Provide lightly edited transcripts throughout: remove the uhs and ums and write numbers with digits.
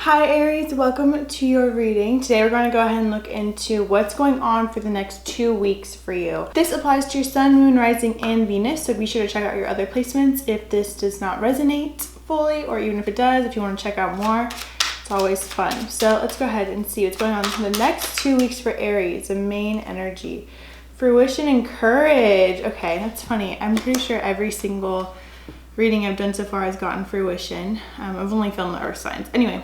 Hi Aries, welcome to your reading. Today we're going to go ahead and look into what's going on for the next 2 weeks for you. This applies to your sun, moon, rising, and Venus, so be sure to check out your other placements if this does not resonate fully, or even if it does, if you want to check out more. It's always fun. So let's go ahead and see what's going on in the next 2 weeks for Aries, the main energy. Fruition and courage. Okay, that's funny. I'm pretty sure every single reading I've done so far has gotten fruition. I've only filmed the earth signs. Anyway.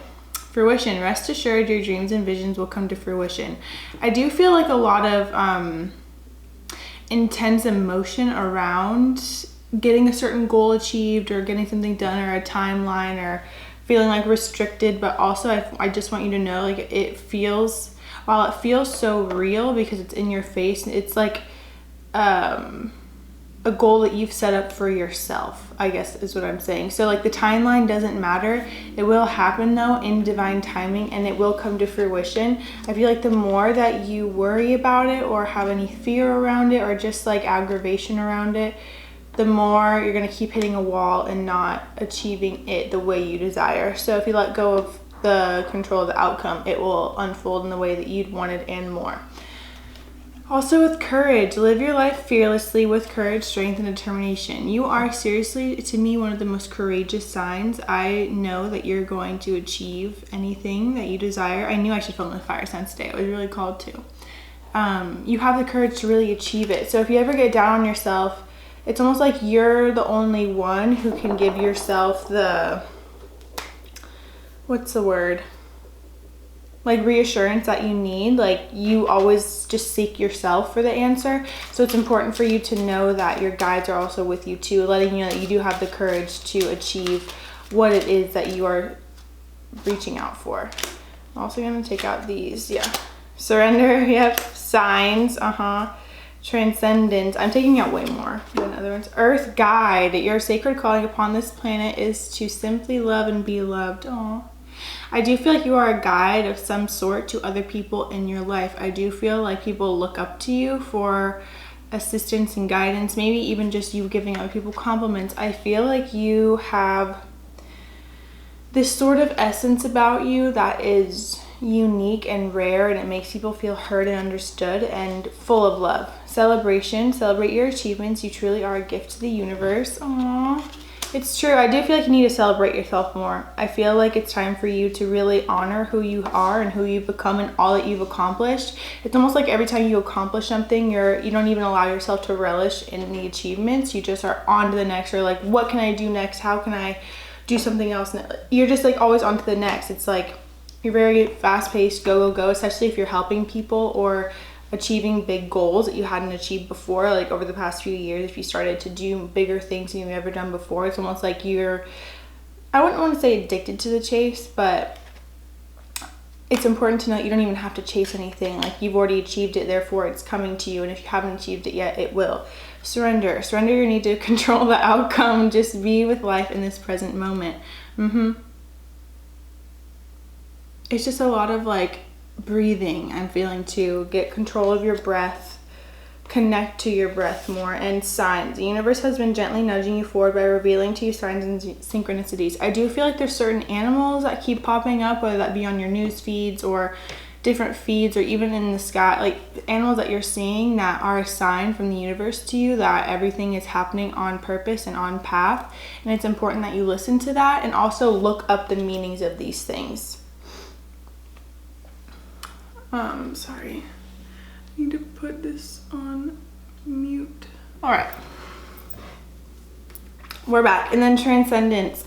Fruition. Rest assured your dreams and visions will come to fruition. I do feel like a lot of intense emotion around getting a certain goal achieved or getting something done or a timeline or feeling like restricted, but also I just want you to know, like, it feels, while it feels so real because it's in your face, it's like a goal that you've set up for yourself, I guess is what I'm saying. So like the timeline doesn't matter. It will happen though in divine timing and it will come to fruition. I feel like the more that you worry about it or have any fear around it or just like aggravation around it, the more you're going to keep hitting a wall and not achieving it the way you desire. So if you let go of the control of the outcome, it will unfold in the way that you'd wanted and more. Also with courage, live your life fearlessly with courage, strength, and determination. You are seriously, to me, one of the most courageous signs. I know that you're going to achieve anything that you desire. I knew I should film the fire signs today. I was really called to. You have the courage to really achieve it. So if you ever get down on yourself, it's almost like you're the only one who can give yourself the, what's the word? Like reassurance that you need. Like you always just seek yourself for the answer. So it's important for you to know that your guides are also with you too, letting you know that you do have the courage to achieve what it is that you are reaching out for. I'm also going to take out these. Yeah. Surrender. Yep. Signs. Transcendence. I'm taking out way more than other ones. Earth guide. Your sacred calling upon this planet is to simply love and be loved. Aww. I do feel like you are a guide of some sort to other people in your life. I do feel like people look up to you for assistance and guidance, maybe even just you giving other people compliments. I feel like you have this sort of essence about you that is unique and rare, and it makes people feel heard and understood and full of love. Celebration. Celebrate your achievements. You truly are a gift to the universe. Aww. It's true. I do feel like you need to celebrate yourself more. I feel like it's time for you to really honor who you are and who you've become and all that you've accomplished. It's almost like every time you accomplish something, you don't even allow yourself to relish in the achievements. You just are on to the next, or like, what can I do next? How can I do something else? You're just like always on to the next. It's like you're very fast-paced, go, especially if you're helping people or achieving big goals that you hadn't achieved before. Like over the past few years, if you started to do bigger things than you've ever done before, it's almost like you're, I wouldn't want to say addicted to the chase, but it's important to know you don't even have to chase anything. Like you've already achieved it, therefore it's coming to you, and if you haven't achieved it yet, it will. Surrender your need to control the outcome. Just be with life in this present moment. It's just a lot of like breathing, I'm feeling, to get control of your breath, connect to your breath more. And signs. The universe has been gently nudging you forward by revealing to you signs and synchronicities. I do feel like there's certain animals that keep popping up, whether that be on your news feeds or different feeds or even in the sky, like animals that you're seeing that are a sign from the universe to you that everything is happening on purpose and on path. And it's important that you listen to that and also look up the meanings of these things. Sorry. I need to put this on mute. All right. We're back. And then transcendence.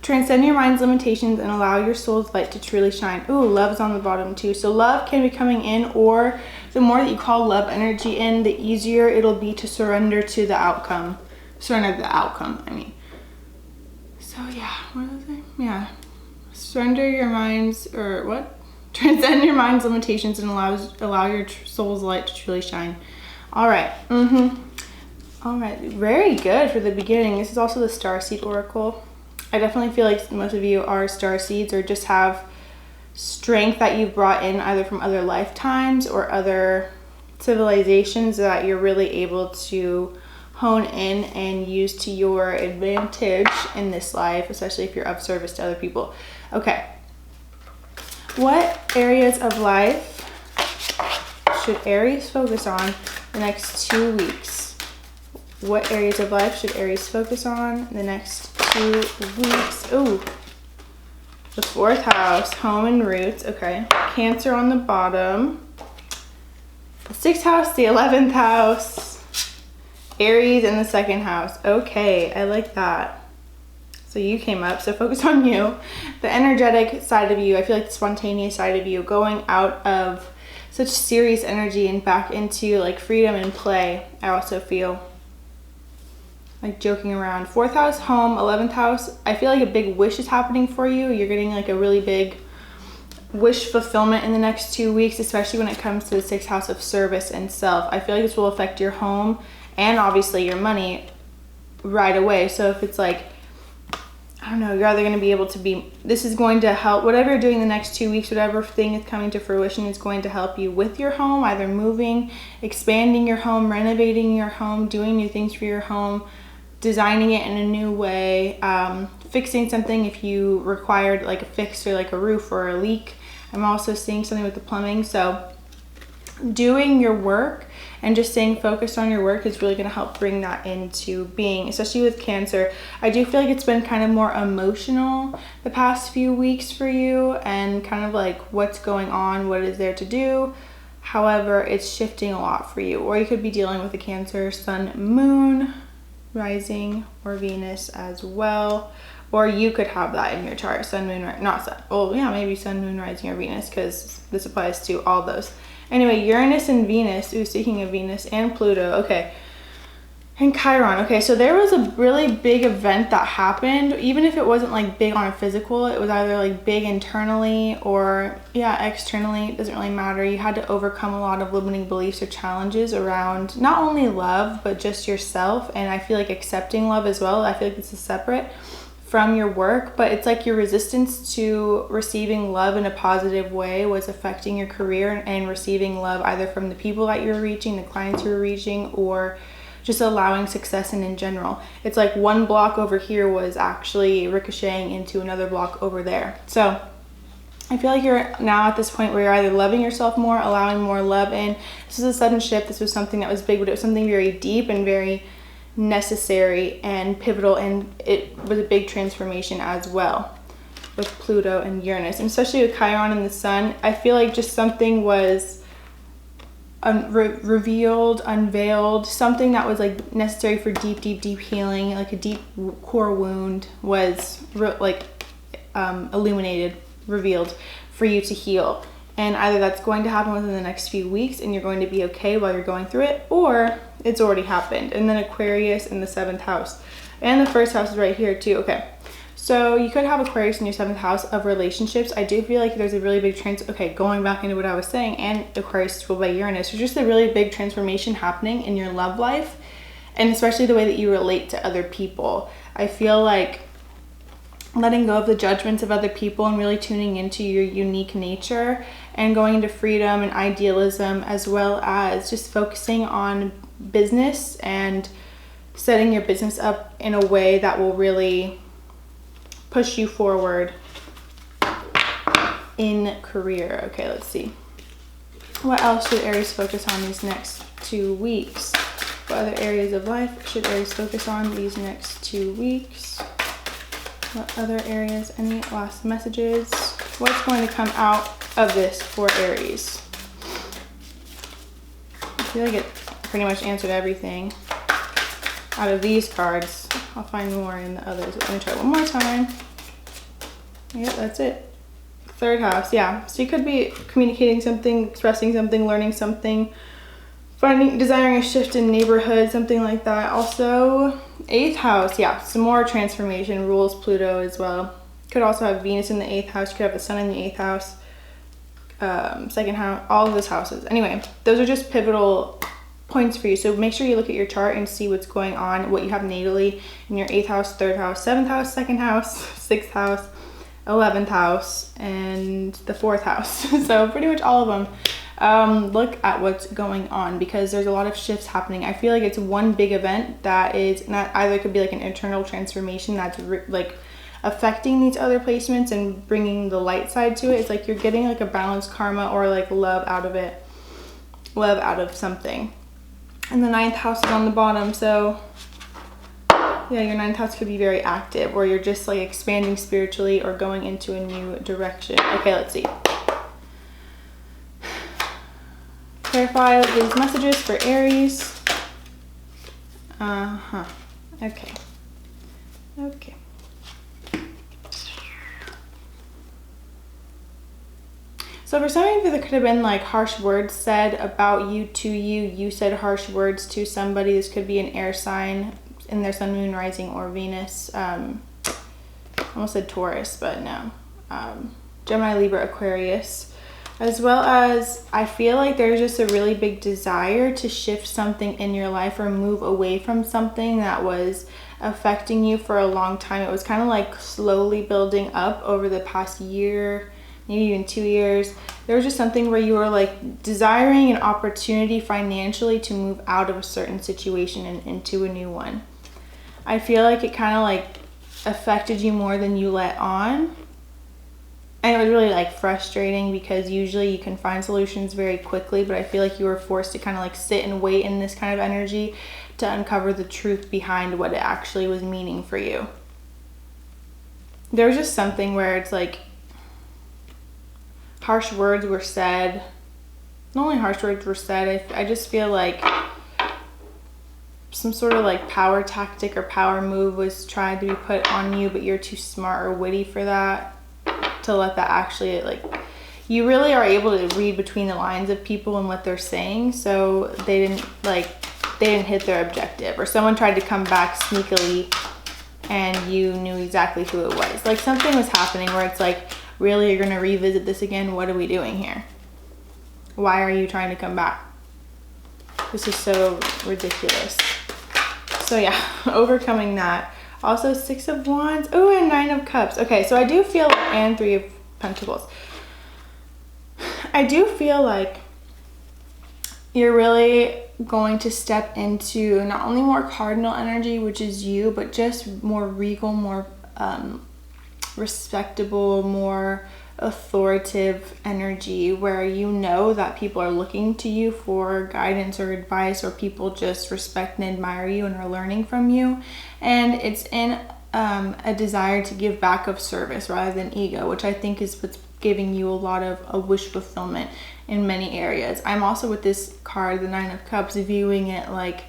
Transcend your mind's limitations and allow your soul's light to truly shine. Ooh, love's on the bottom too. So love can be coming in, or the more that you call love energy in, the easier it'll be to surrender to the outcome. Surrender to the outcome, I mean. So yeah, what was I? Yeah. Surrender your mind's, or what? Transcend your mind's limitations and allow your soul's light to truly shine. All right. All right. Very good for the beginning. This is also the Starseed Oracle. I definitely feel like most of you are starseeds or just have strength that you've brought in either from other lifetimes or other civilizations that you're really able to hone in and use to your advantage in this life, especially if you're of service to other people. Okay. What areas of life should Aries focus on the next 2 weeks? What areas of life should Aries focus on the next 2 weeks? Ooh, the 4th house, home and roots. Okay, Cancer on the bottom. The 6th house, the 11th house. Aries in the 2nd house. Okay, I like that. So you came up, so focus on you. The energetic side of you, I feel like the spontaneous side of you, going out of such serious energy and back into like freedom and play. I also feel like joking around. 4th house, home, 11th house. I feel like a big wish is happening for you. You're getting like a really big wish fulfillment in the next 2 weeks, especially when it comes to the 6th house of service and self. I feel like this will affect your home and obviously your money right away. So if it's like, I don't know, you're either going to be able to be, this is going to help, whatever you're doing the next 2 weeks, whatever thing is coming to fruition is going to help you with your home, either moving, expanding your home, renovating your home, doing new things for your home, designing it in a new way, fixing something if you required like a fix or like a roof or a leak. I'm also seeing something with the plumbing. So doing your work and just staying focused on your work is really going to help bring that into being, especially with Cancer. I do feel like it's been kind of more emotional the past few weeks for you and kind of like what's going on, what is there to do. However, it's shifting a lot for you, or you could be dealing with a Cancer sun, moon, rising, or Venus as well. Or you could have that in your chart, sun, moon, not sun, oh yeah, maybe sun, moon, rising, or Venus, because this applies to all those. Anyway, Uranus and Venus, ooh, speaking of Venus, and Pluto, okay, and Chiron. Okay, so there was a really big event that happened, even if it wasn't like big on a physical, it was either like big internally or yeah, externally, it doesn't really matter. You had to overcome a lot of limiting beliefs or challenges around not only love, but just yourself. And I feel like accepting love as well. I feel like this is separate from your work, but it's like your resistance to receiving love in a positive way was affecting your career and receiving love either from the people that you were reaching, the clients you were reaching, or just allowing success in general. It's like one block over here was actually ricocheting into another block over there. So I feel like you're now at this point where you're either loving yourself more, allowing more love in. This is a sudden shift. This was something that was big, but it was something very deep and very necessary and pivotal, and it was a big transformation as well with Pluto and Uranus, and especially with Chiron and the Sun. I feel like just something was revealed, unveiled, something that was like necessary for deep healing, like a deep core wound was illuminated, revealed for you to heal. And either that's going to happen within the next few weeks and you're going to be okay while you're going through it, or it's already happened. And then Aquarius in the 7th house. And the 1st house is right here too. Okay. So you could have Aquarius in your 7th house of relationships. I do feel like there's a really big going back into what I was saying, and Aquarius is ruled by Uranus. There's just a really big transformation happening in your love life, and especially the way that you relate to other people. I feel like letting go of the judgments of other people and really tuning into your unique nature and going into freedom and idealism, as well as just focusing on business and setting your business up in a way that will really push you forward in career. Okay, let's see. What else should Aries focus on these next 2 weeks? What other areas of life should Aries focus on these next 2 weeks? What other areas? Any last messages? What's going to come out of this for Aries? I feel like it pretty much answered everything out of these cards. I'll find more in the others. Let me try one more time. Yep, that's it. 3rd house, yeah. So you could be communicating something, expressing something, learning something, desiring a shift in neighborhood, something like that. Also, 8th house, yeah, some more transformation, rules Pluto as well. Could also have Venus in the 8th house. You could have the Sun in the 8th house, 2nd house, all of those houses. Anyway, those are just pivotal points for you. So make sure you look at your chart and see what's going on, what you have natally in your 8th house, 3rd house, 7th house, 2nd house, 6th house, 11th house, and the 4th house. So pretty much all of them. Look at what's going on, because there's a lot of shifts happening. I feel like it's one big event that is not, either it could be like an internal transformation that's like affecting these other placements and bringing the light side to it. It's like you're getting like a balanced karma or like love out of it, love out of something. And the 9th house is on the bottom, so yeah, your 9th house could be very active, or you're just like expanding spiritually or going into a new direction. Okay, let's see. Clarify these messages for Aries. Okay. Okay. So for some of you, there could have been like harsh words said about you to you. You said harsh words to somebody. This could be an air sign in their sun, moon, rising, or Venus. I almost said Taurus, but no. Gemini, Libra, Aquarius. As well as, I feel like there's just a really big desire to shift something in your life or move away from something that was affecting you for a long time. It was kind of like slowly building up over the past year, maybe even 2 years. There was just something where you were like desiring an opportunity financially to move out of a certain situation and into a new one. I feel like it kind of like affected you more than you let on. And it was really like frustrating because usually you can find solutions very quickly, but I feel like you were forced to kind of like sit and wait in this kind of energy to uncover the truth behind what it actually was meaning for you. There was just something where it's like harsh words were said. Not only harsh words were said, I just feel like some sort of like power tactic or power move was tried to be put on you, but you're too smart or witty for that to let that actually, like, you really are able to read between the lines of people and what they're saying, so they didn't hit their objective, or someone tried to come back sneakily and you knew exactly who it was. Like something was happening where it's like, really, you're gonna revisit this again? What are we doing here? Why are you trying to come back? This is so ridiculous. So yeah, overcoming that. Also 6 of Wands. Oh, and 9 of Cups. Okay, so I do feel, and 3 of Pentacles. I do feel like you're really going to step into not only more cardinal energy, which is you, but just more regal, more respectable, more authoritative energy, where you know that people are looking to you for guidance or advice, or people just respect and admire you and are learning from you. And it's in a desire to give back of service rather than ego, which I think is what's giving you a lot of a wish fulfillment in many areas. I'm also, with this card, the 9 of Cups, viewing it like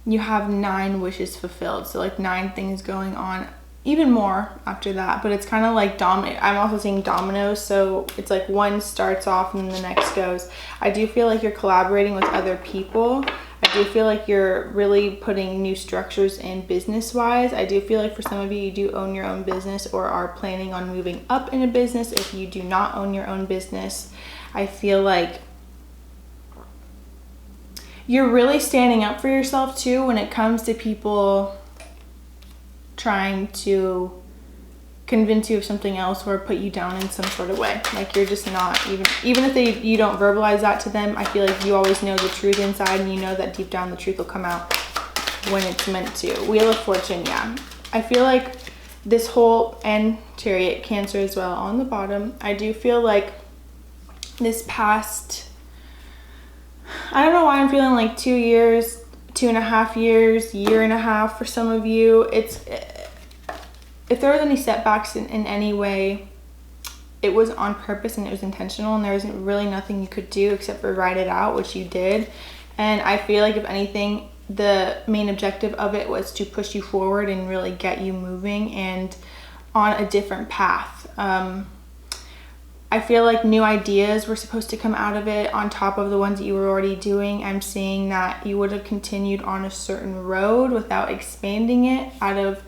you have 9 wishes fulfilled. So like 9 things going on, even more after that, but it's kind of like I'm also seeing dominoes, so it's like one starts off and then the next goes. I do feel like you're collaborating with other people. I do feel like you're really putting new structures in business wise. I do feel like for some of you, you do own your own business or are planning on moving up in a business. If you do not own your own business, I feel like you're really standing up for yourself too when it comes to people trying to convince you of something else or put you down in some sort of way. Like you're just not, even if you don't verbalize that to them, I feel like you always know the truth inside, and you know that deep down the truth will come out when it's meant to. Wheel of Fortune, yeah. I feel like this whole, and Chariot, Cancer as well on the bottom, I do feel like this past, I don't know why I'm feeling like 2 years, 2.5 years, year and a half for some of you. If there was any setbacks in any way, it was on purpose and it was intentional, and there wasn't really nothing you could do except for ride it out, which you did. And I feel like if anything, the main objective of it was to push you forward and really get you moving and on a different path. I feel like new ideas were supposed to come out of it on top of the ones that you were already doing. I'm seeing that you would have continued on a certain road without expanding it, out of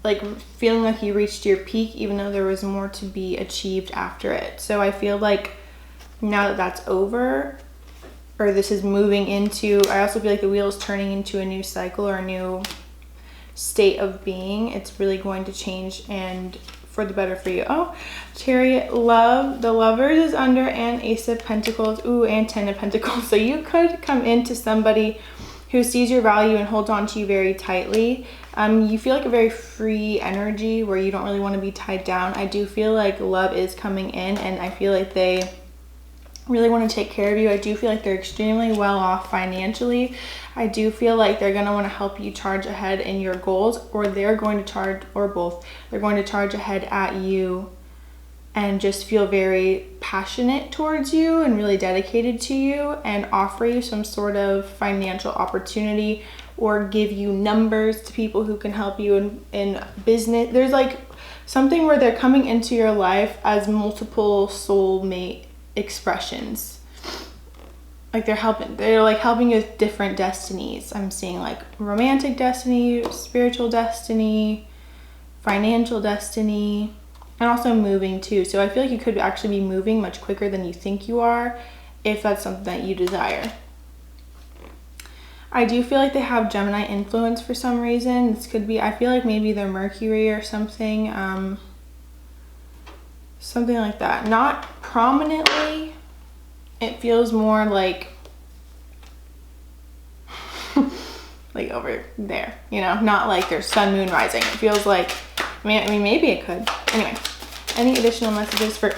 like feeling like you reached your peak, even though there was more to be achieved after it. So I feel like now that that's over, or this is moving into, I also feel like the wheel is turning into a new cycle or a new state of being. It's really going to change and for the better for you. Oh, Chariot, love, the Lovers is under, and Ace of Pentacles, ooh, and 10 of Pentacles. So you could come into somebody who sees your value and holds on to you very tightly. You feel like a very free energy where you don't really want to be tied down. I do feel like love is coming in, and I feel like they really want to take care of you. I do feel like they're extremely well off financially. I do feel like they're going to want to help you charge ahead in your goals, or they're going to charge, or both, they're going to charge ahead at you and just feel very passionate towards you and really dedicated to you, and offer you some sort of financial opportunity, or give you numbers to people who can help you in business. There's like something where they're coming into your life as multiple soulmate expressions. Like they're like helping you with different destinies. I'm seeing like romantic destiny, spiritual destiny, financial destiny, and also moving too. So I feel like you could actually be moving much quicker than you think you are, if that's something that you desire. I do feel like they have Gemini influence for some reason. This could be, I feel like maybe they're Mercury or something. Something like that. Not prominently. It feels more like like over there, you know, not like there's sun, moon, rising. It feels like, I mean, maybe it could. Anyway, any additional messages for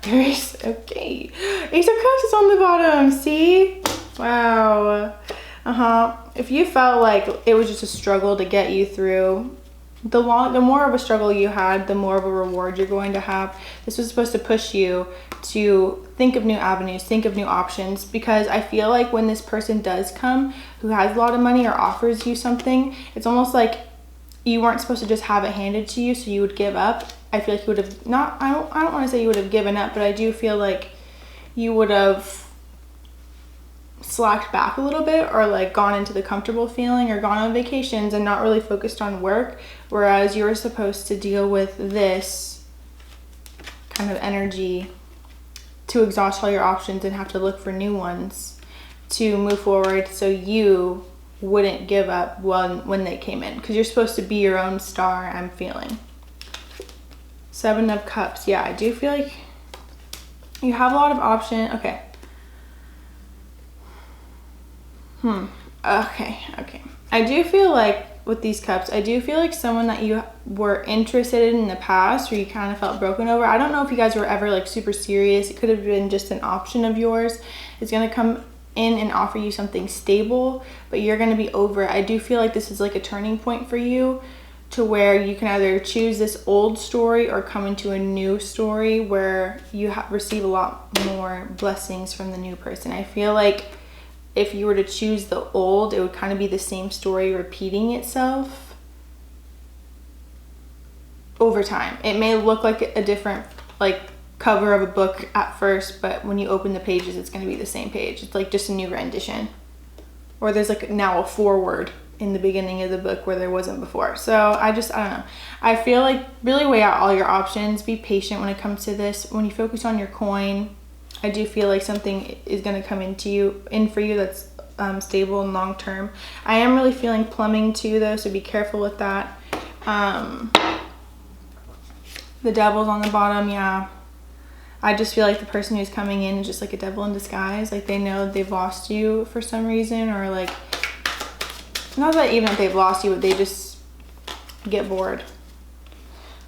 Aries? Okay. Ace of Cups is on the bottom. See? Wow. If you felt like it was just a struggle to get you through, the more of a struggle you had, the more of a reward you're going to have. This was supposed to push you to think of new avenues, think of new options, because I feel like when this person does come who has a lot of money or offers you something, it's almost like you weren't supposed to just have it handed to you, so you would give up. I feel like you would have not, I don't want to say you would have given up, but I do feel like you would have slacked back a little bit, or like gone into the comfortable feeling, or gone on vacations and not really focused on work, whereas you're supposed to deal with this kind of energy to exhaust all your options and have to look for new ones to move forward, so you wouldn't give up when they came in, because you're supposed to be your own star. I'm feeling Seven of Cups. Yeah, I do feel like you have a lot of option. Okay. Okay. I do feel like with these cups, I do feel like someone that you were interested in the past, or you kind of felt broken over. I don't know if you guys were ever like super serious. It could have been just an option of yours. It's going to come in and offer you something stable, but you're going to be over it. I do feel like this is like a turning point for you, to where you can either choose this old story or come into a new story where you receive a lot more blessings from the new person. I feel like if you were to choose the old, it would kind of be the same story repeating itself over time. It may look like a different like cover of a book at first, but when you open the pages, it's going to be the same page. It's like just a new rendition. Or there's like now a foreword in the beginning of the book where there wasn't before. So I don't know. I feel like really weigh out all your options. Be patient when it comes to this. When you focus on your coin, I do feel like something is going to come in for you that's stable and long term. I am really feeling plumbing too though, so be careful with that. The Devil's on the bottom. Yeah, I just feel like the person who's coming in is just like a devil in disguise. Like they know they've lost you for some reason, or like, not that even if they've lost you, but they just get bored.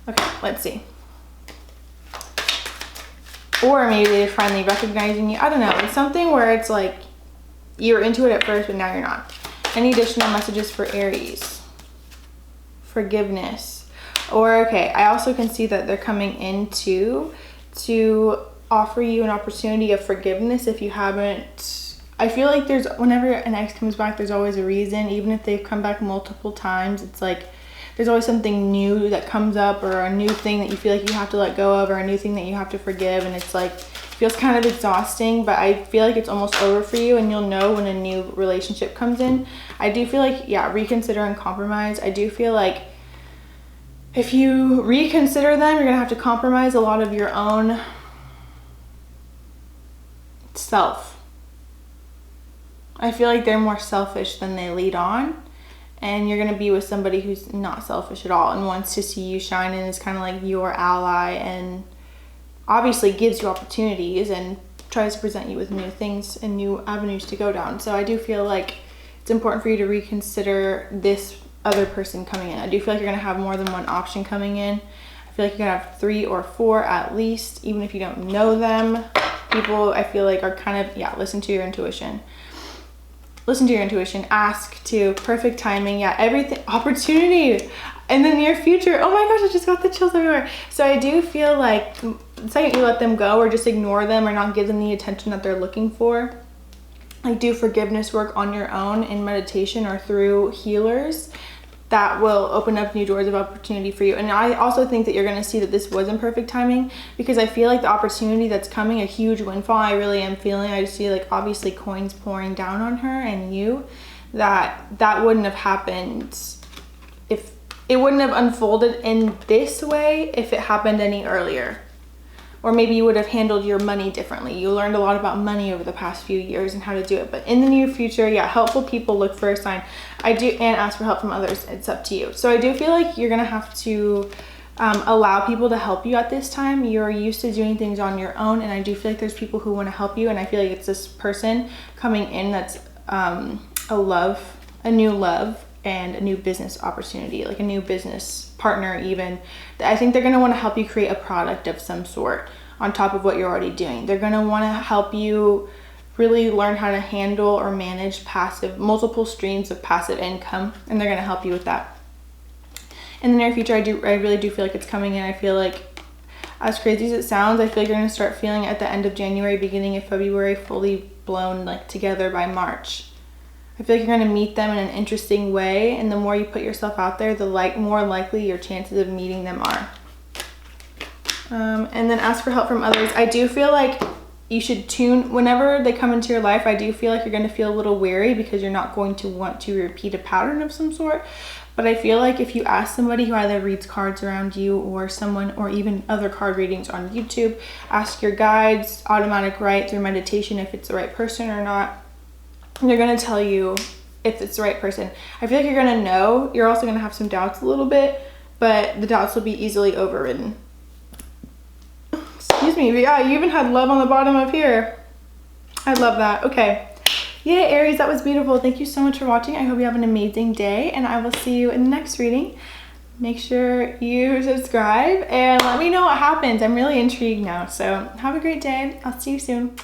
Okay, let's see. Or maybe they're finally recognizing you. I don't know. It's something where it's like you were into it at first, but now you're not. Any additional messages for Aries? Forgiveness. Or, okay, I also can see that they're coming in too to offer you an opportunity of forgiveness if you haven't. I feel like whenever an ex comes back, there's always a reason. Even if they've come back multiple times, it's like there's always something new that comes up, or a new thing that you feel like you have to let go of, or a new thing that you have to forgive, and it's like feels kind of exhausting, but I feel like it's almost over for you, and you'll know when a new relationship comes in. I do feel like, yeah, reconsider and compromise. I do feel like if you reconsider them, you're gonna have to compromise a lot of your own self. I feel like they're more selfish than they lead on, and you're gonna be with somebody who's not selfish at all and wants to see you shine and is kind of like your ally, and obviously gives you opportunities and tries to present you with new things and new avenues to go down. So I do feel like it's important for you to reconsider this other person coming in. I do feel like you're going to have more than one option coming in. I feel like you're going to have 3 or 4 at least, even if you don't know them. People, I feel like, are kind of, yeah, listen to your intuition. Listen to your intuition. Ask to perfect timing. Yeah, everything, opportunity in the near future. Oh my gosh, I just got the chills everywhere. So I do feel like the second you let them go or just ignore them or not give them the attention that they're looking for, like do forgiveness work on your own in meditation or through healers, that will open up new doors of opportunity for you. And I also think that you're going to see that this wasn't perfect timing, because I feel like the opportunity that's coming, a huge windfall, I really am feeling. I just see like obviously coins pouring down on her and you, that wouldn't have happened if it wouldn't have unfolded in this way if it happened any earlier. Or maybe you would have handled your money differently. You learned a lot about money over the past few years and how to do it. But in the near future, yeah, helpful people, look for a sign. I do, and ask for help from others. It's up to you. So I do feel like you're going to have to allow people to help you at this time. You're used to doing things on your own, and I do feel like there's people who want to help you. And I feel like it's this person coming in that's a new love, and a new business opportunity, like a new business partner even. I think they're going to want to help you create a product of some sort on top of what you're already doing. They're going to want to help you really learn how to handle or manage multiple streams of passive income, and they're going to help you with that. In the near future, I really do feel like it's coming in. I feel like, as crazy as it sounds, I feel like you're going to start feeling it at the end of January, beginning of February, fully blown like together by March. I feel like you're going to meet them in an interesting way, and the more you put yourself out there, the more likely your chances of meeting them are. And then ask for help from others. I do feel like you should tune, whenever they come into your life, I do feel like you're going to feel a little wary because you're not going to want to repeat a pattern of some sort. But I feel like if you ask somebody who either reads cards around you or someone, or even other card readings on YouTube, ask your guides, automatic write through meditation if it's the right person or not. They're going to tell you if it's the right person. I feel like you're going to know. You're also going to have some doubts a little bit, but the doubts will be easily overridden. Excuse me, but yeah, you even had love on the bottom up here. I love that. Okay. Yay, Aries, that was beautiful. Thank you so much for watching. I hope you have an amazing day, and I will see you in the next reading. Make sure you subscribe and let me know what happens. I'm really intrigued now. So have a great day. I'll see you soon.